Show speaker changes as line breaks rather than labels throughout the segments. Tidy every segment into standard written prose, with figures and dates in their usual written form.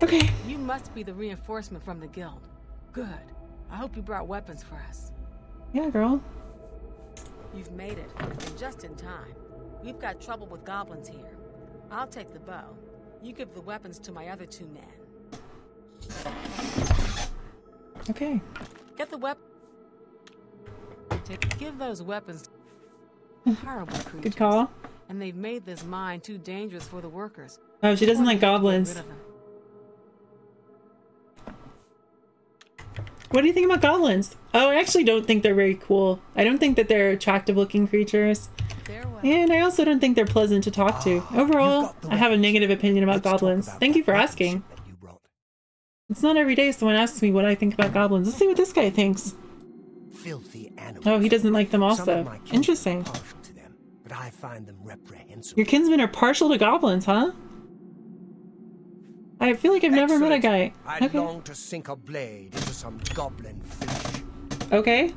Okay.
You must be the reinforcement from the guild. Good. I hope you brought weapons for us.
Yeah, girl.
You've made it, and just in time. We've got trouble with goblins here. I'll take the bow. You give the weapons to my other 2 men.
Okay.
Get the give those weapons to horrible creatures.
Good call.
And they've made this mine too dangerous for the workers.
Oh, she doesn't like goblins. What do you think about goblins? Oh, I actually don't think they're very cool. I don't think that they're attractive looking creatures. And I also don't think they're pleasant to talk to. Overall, I have a negative opinion about goblins. Thank you for asking. It's not every day someone asks me what I think about goblins. Let's see what this guy thinks. Oh, he doesn't like them also. Interesting. Your kinsmen are partial to goblins, huh? I feel like I've never met a guy.
I long to sink a blade into some goblin flesh.
Okay.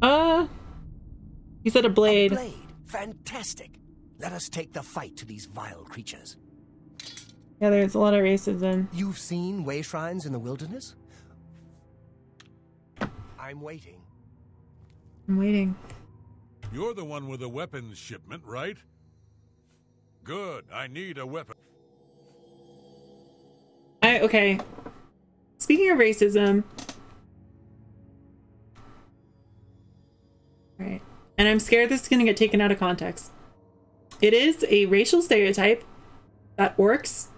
You said a blade.
A blade. Fantastic. Let us take the fight to these vile creatures.
Yeah, there's a lot of racism.
You've seen way shrines in the wilderness? I'm waiting.
I'm waiting.
You're the one with the weapons shipment, right? Good. I need a weapon.
Okay. Speaking of racism. Right. And I'm scared this is going to get taken out of context. It is a racial stereotype that orcs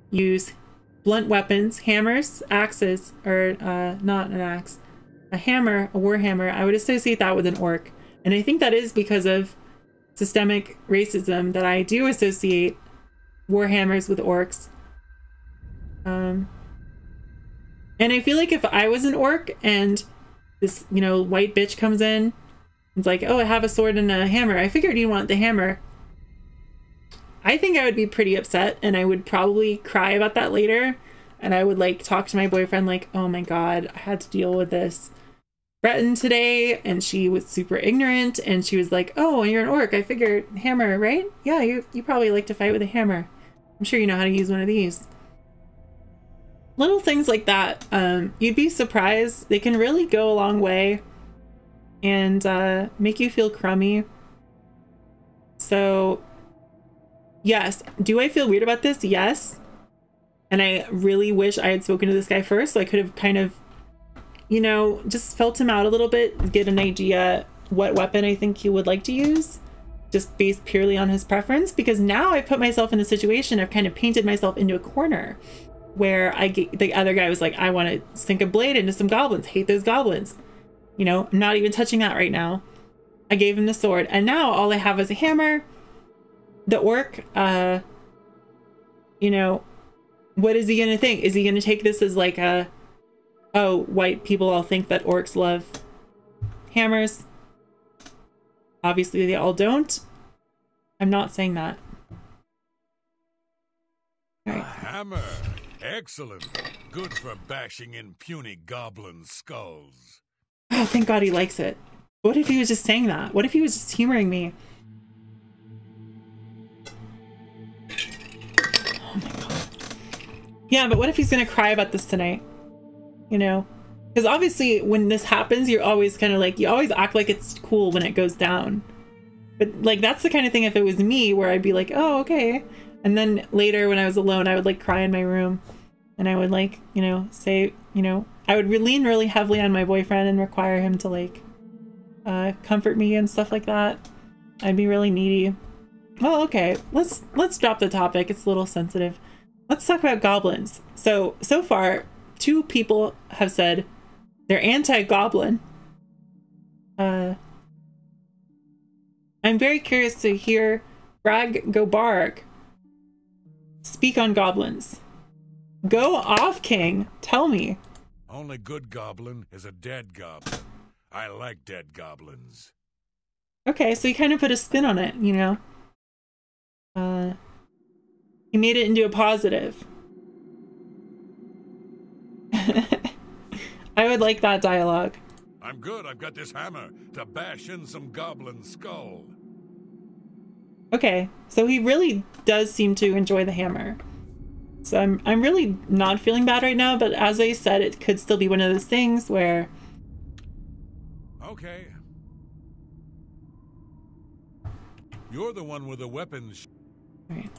use blunt weapons, hammers, axes, or not an axe, a hammer, a war hammer. I would associate that with an orc. And I think that is because of systemic racism that I do associate war hammers with orcs. And I feel like if I was an orc and this, you know, white bitch comes in, it's like, oh, I have a sword and a hammer. I figured you'd want the hammer. I think I would be pretty upset, and I would probably cry about that later. And I would like talk to my boyfriend like, oh my God, I had to deal with this Breton today, and she was super ignorant, and she was like, oh, you're an orc. I figured hammer, right? Yeah, you probably like to fight with a hammer. I'm sure you know how to use one of these. Little things like that, you'd be surprised. They can really go a long way and make you feel crummy. So yes, do I feel weird about this? Yes. And I really wish I had spoken to this guy first, so I could have kind of, you know, just felt him out a little bit, get an idea what weapon I think he would like to use, just based purely on his preference. Because now I've put myself in a situation, I've kind of painted myself into a corner where the other guy was like, I want to sink a blade into some goblins, hate those goblins. You know, I'm not even touching that right now. I gave him the sword, and now all I have is a hammer. The orc, you know, what is he gonna think? Is he gonna take this as like a, oh, white people all think that orcs love hammers? Obviously they all don't. I'm not saying that. All right.
A hammer. Excellent. Good for bashing in puny goblin skulls.
Oh, thank God he likes it. What if he was just saying that? What if he was just humoring me? Oh my God. Yeah, but what if he's gonna cry about this tonight? You know? Because obviously when this happens, you're always kind of like, you always act like it's cool when it goes down. But like, that's the kind of thing if it was me where I'd be like, oh, okay. And then later when I was alone, I would like cry in my room. And I would like, you know, say, you know, I would lean really heavily on my boyfriend and require him to like comfort me and stuff like that. I'd be really needy. Well, okay, let's drop the topic. It's a little sensitive. Let's talk about goblins. So far, 2 people have said they're anti-goblin. I'm very curious to hear Brag Gobarg speak on goblins. Go off, King. Tell me.
Only good goblin is a dead goblin. I like dead goblins.
Okay, so he kind of put a spin on it, you know? He made it into a positive. I would like that dialogue.
I'm good. I've got this hammer to bash in some goblin skull.
Okay, so he really does seem to enjoy the hammer. So I'm really not feeling bad right now, but as I said, it could still be one of those things where...
Okay. You're the one with the weapons.
All right.